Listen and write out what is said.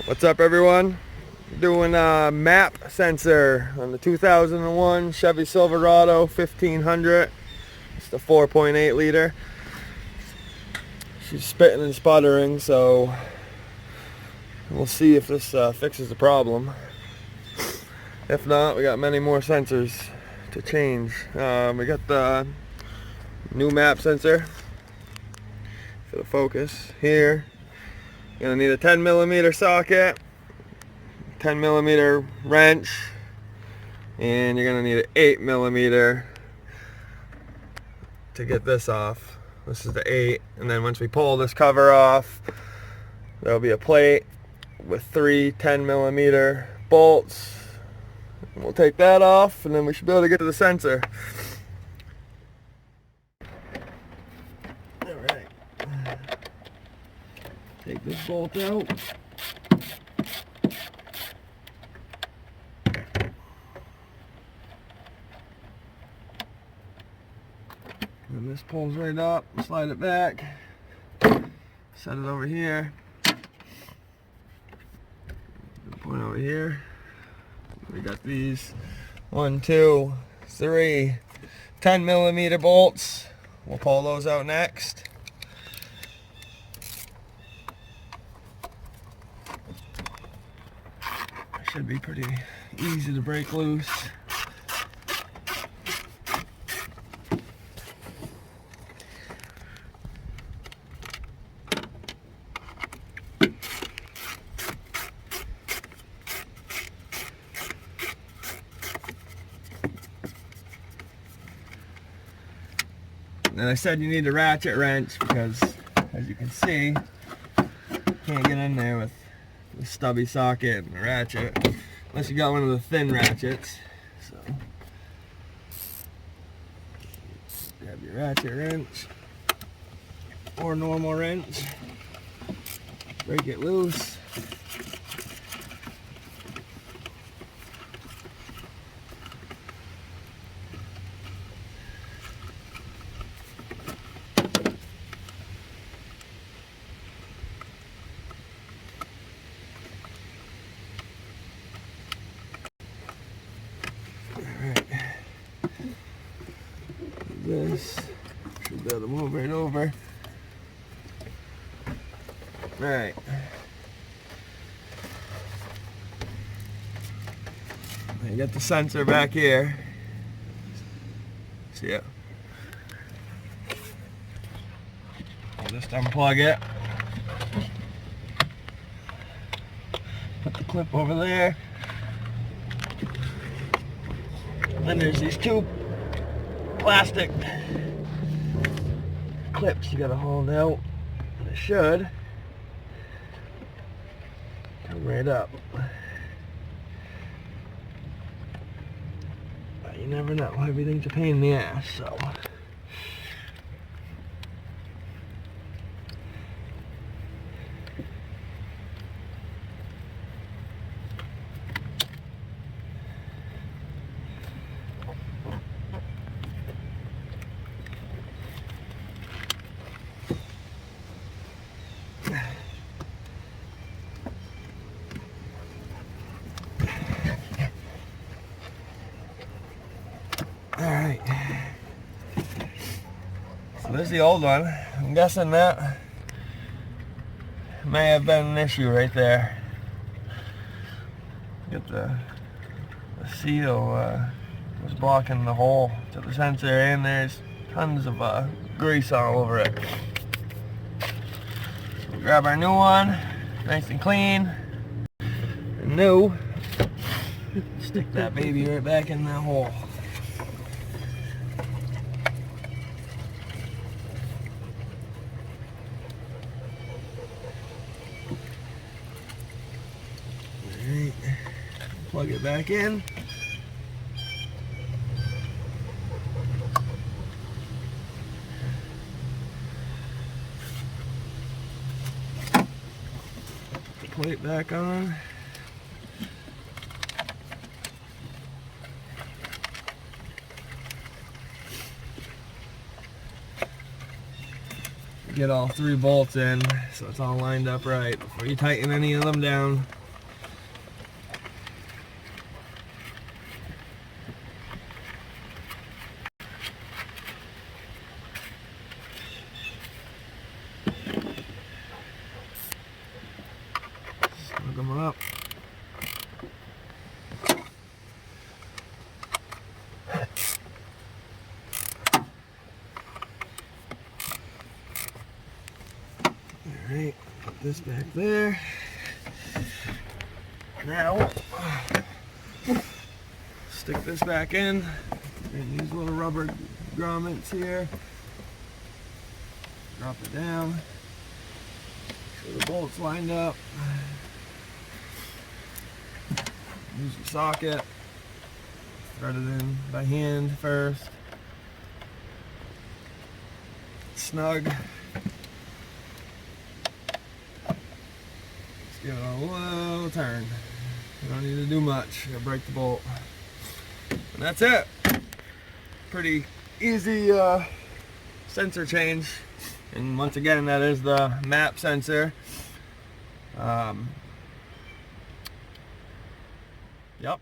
What's up, everyone? Doing a map sensor on the 2001 Chevy Silverado 1500. It's the 4.8 liter. She's spitting and sputtering, so we'll see if this fixes the problem. If not, we got many more sensors to change. We got the new map sensor for the focus here. You're gonna need a 10mm socket, 10mm wrench, and you're gonna need an 8mm to get this off. This is the 8, and then once we pull this cover off, there'll be a plate with 3 10mm bolts. And we'll take that off, and then we should be able to get to the sensor. Alright. Take this bolt out. And this pulls right up, slide it back, set it over here, point over here. We got these 1, 2, 3 10mm bolts. We'll pull those out next. Should be pretty easy to break loose. And I said you need a ratchet wrench because, as you can see, you can't get in there with the stubby socket and the ratchet unless you got one of the thin ratchets. So grab your ratchet wrench or normal wrench, break it loose. This should be able to move right over. Alright. You got the sensor back here. See it? I'll just unplug it. Put the clip over there. Then there's these two plastic clips you gotta hold out, and it should come right up. But you never know, everything's a pain in the ass, so. Alright, so this is the old one. I'm guessing that may have been an issue right there. Get the seal was blocking the hole to the sensor, and there's tons of grease all over it. So we grab our new one, nice and clean and new. Stick that baby right back in that hole. Alright, plug it back in. Plate back on. get all 3 bolts in so it's all lined up right before you tighten any of them down. Snug them up. Alright, put this back there. Now, stick this back in, and these little rubber grommets here. Drop it down. So the bolts lined up. Use your socket. Thread it in by hand first. Snug. Give it a little turn. You don't need to do much. You'll break the bolt. And that's it. Pretty easy sensor change. And once again, that is the map sensor. Yep.